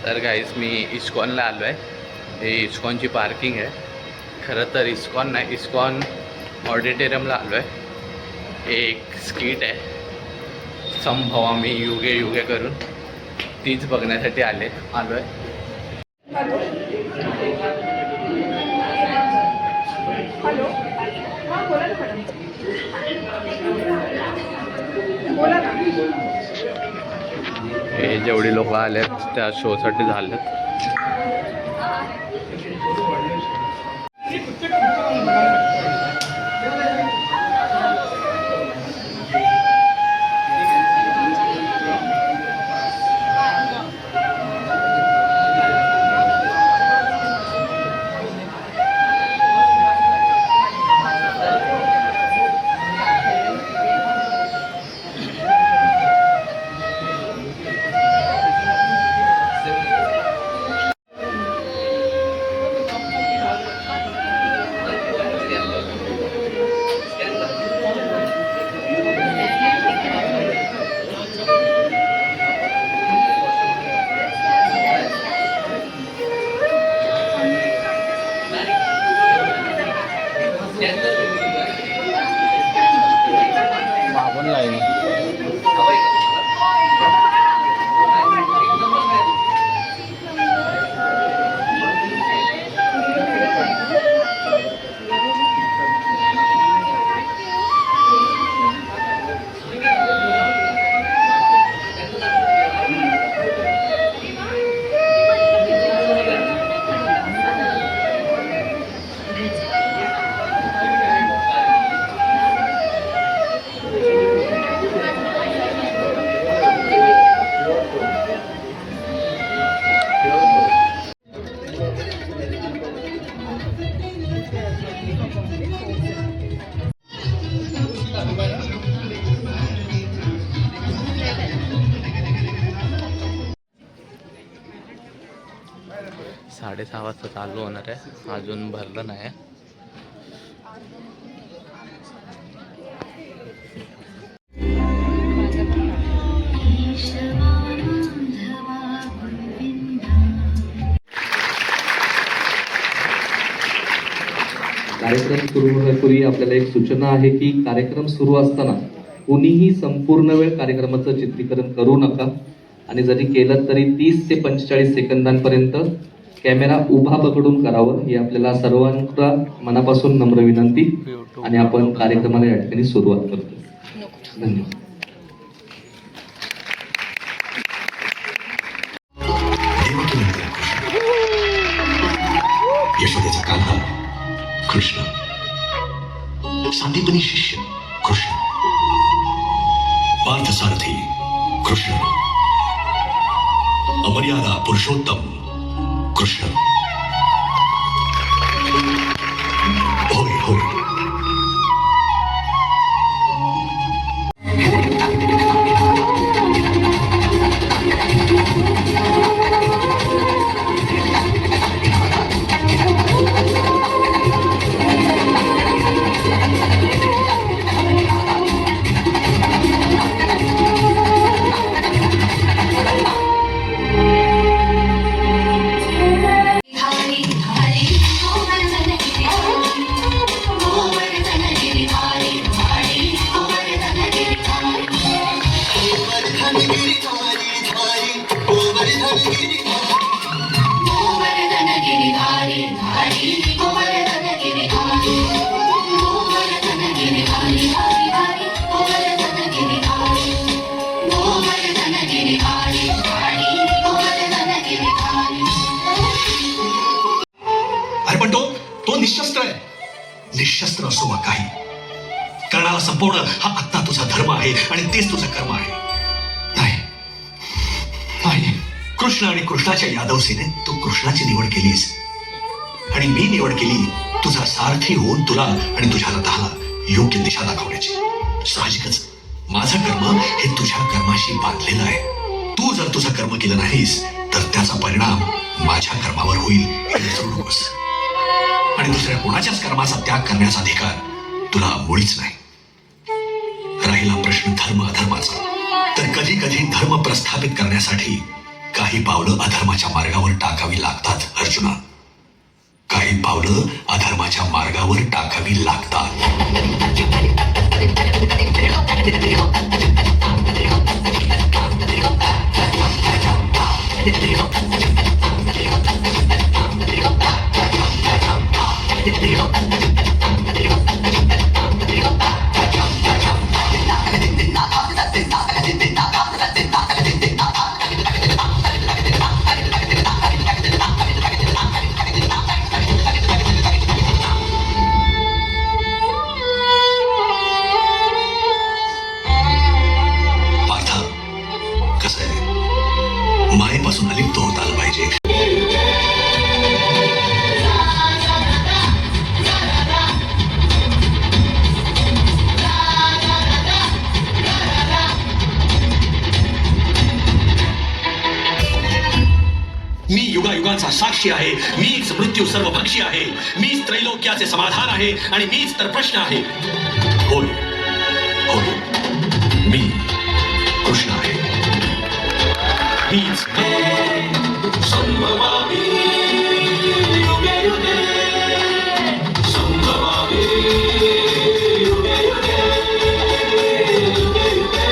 तर गाईस मी इस्कॉनला आलो आहे. हे इस्कॉनची पार्किंग आहे. खरं तर इस्कॉन नाही, इस्कॉन ऑडिटोरियमला आलो आहे. एक स्किट आहे संभवामी युगे युगे करून, तीच बघण्यासाठी आलो आहे. हॅलो, हां बोला ना मॅडम. बोला ना. हे जेवढी लोक आलेत त्या शोसाठी झालेत. साडेसहा वाजता चालू होणार आहे, अजून भरलं नाही. कार्यक्रम सुरू होण्यापूर्वी आपल्याला एक सूचना आहे की कार्यक्रम सुरू असताना कोणीही संपूर्ण वेळ कार्यक्रमाचं चित्रीकरण करू नका, आणि जरी केलं तरी 30 ते 45 सेकंदांपर्यंत कॅमेरा उभा पकडून करावं, ही आपल्याला सर्वांना मनापासून नम्र विनंती. आणि आपण कार्यक्रमाला या ठिकाणी सुरुवात करतो. धन्यवाद. यशोदेचा कान्हा कृष्ण, सांदीपनी शिष्य कृष्ण, पार्थसारथी कृष्ण, अमर्यादा पुरुषोत्तम कृष्ण. होय होय. अरे पण तो निशस्त्र आहे. निशस्त्र असो वा काही, कर्णाला संपवणं हा आत्ता तुझा धर्म आहे आणि तेच तुझं कर्म आहे. नाही, कृष्ण आणि कृष्णाच्या यादव सेनेत तू कृष्णाची निवड केलीस आणि मी निवड केली तुझा सारथी होऊन तुला आणि तुझ्या रथाला योग्य दिशा दाखवण्याची. साहजिकच माझं कर्म हे तुझ्या कर्माशी बांधलेलं आहे. तू जर तुझं कर्म केलं नाहीस तर त्याचा परिणाम माझ्या कर्मावर होईल हे विसरू नकोस. आणि दुसऱ्या कोणाच्याच कर्माचा त्याग करण्याचा अधिकार तुला मुळीच नाही. राहिला प्रश्न धर्म अधर्माचा, तर कधी कधी धर्म प्रस्थापित करण्यासाठी काही काही पावलं अधर्माच्या मार्गावर टाकावी लागतात अर्जुना. काही पावलं अधर्माच्या मार्गावर टाकावी लागतात. पार्था, कसं आहे, मायेपासून अलिप्त होत आलं पाहिजे. मी युगायुगांचा साक्षी आहे. मीच मृत्यू सर्वभक्षी आहे. मीच त्रैलोक्याचे समाधान आहे आणि मीच तर प्रश्न आहे. होय होय, मी कृष्ण आहे. मीच संभवामी युगे युगे, संभवामी युगे युगे, युगे युगे.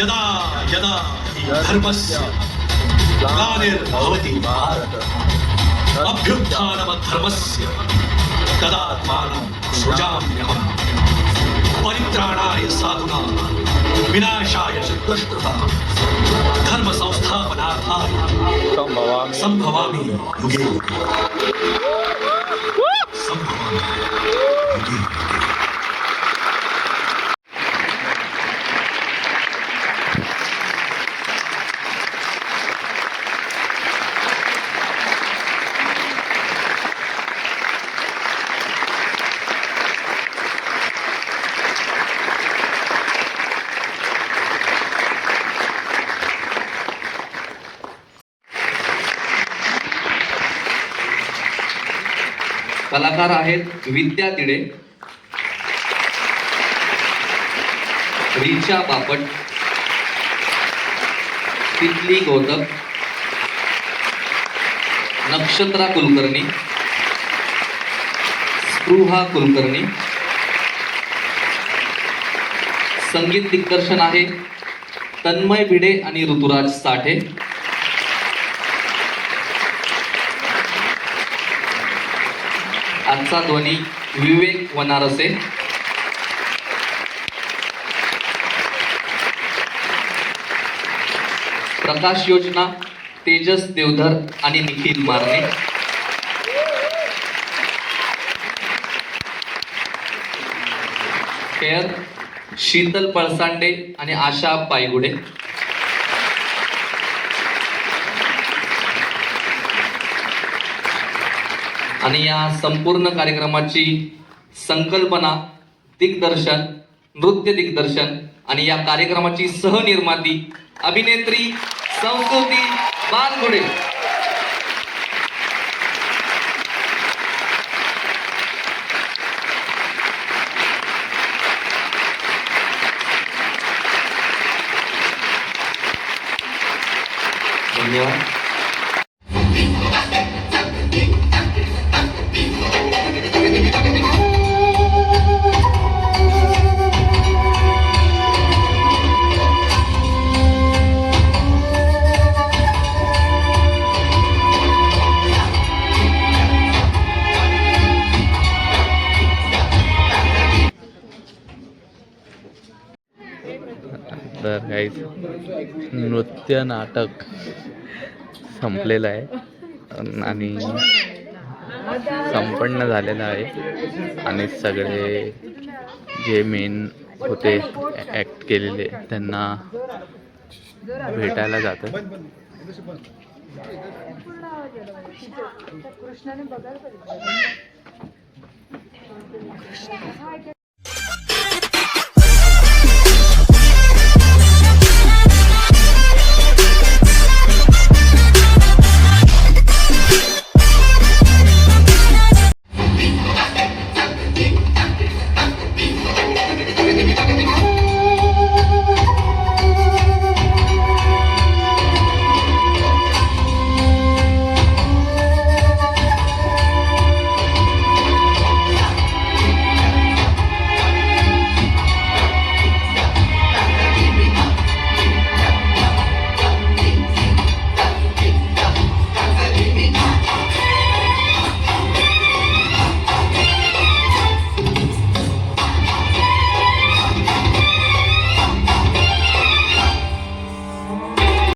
यदा यदा हि धर्मस्य ग्लानिर्भवति भारत, अभ्युत्थानमधर्मस्य तदात्मानं सृजाम्यहम्. परित्राणाय साधूनां विनाशाय च दुष्कृतां धर्म संस्थापनार्थाय संभवामि युगे युगे, संभवामि युगे युगे. कलाकार आहेत विद्या तिडे, रिचा बापट, तिथली गौतम, नक्षत्रा कुलकर्णी, स्पृहा कुलकर्णी. संगीत दिग्दर्शन आहे तन्मय भिडे आणि ऋतुराज साठे. आजचा ध्वनी विवेक वनारसे. प्रकाश योजना तेजस देवधर आणि निखिल मारणे. हेअर शीतल पळसांडे आणि आशा पायगुडे. आणि या संपूर्ण कार्यक्रमाची संकल्पना, दिग्दर्शन, नृत्य दिग्दर्शन आणि या कार्यक्रमाची सहनिर्माती अभिनेत्री संस्कृती बालगुडे. धन्यवाद. तर गाईज नृत्य नाटक संपलेलं आहे आणि संपन्न झालेलं आहे आणि सगळे जे मेन होते ॲक्ट केलेले त्यांना भेटायला जातात. कृष्णाने बघायला पाहिजे.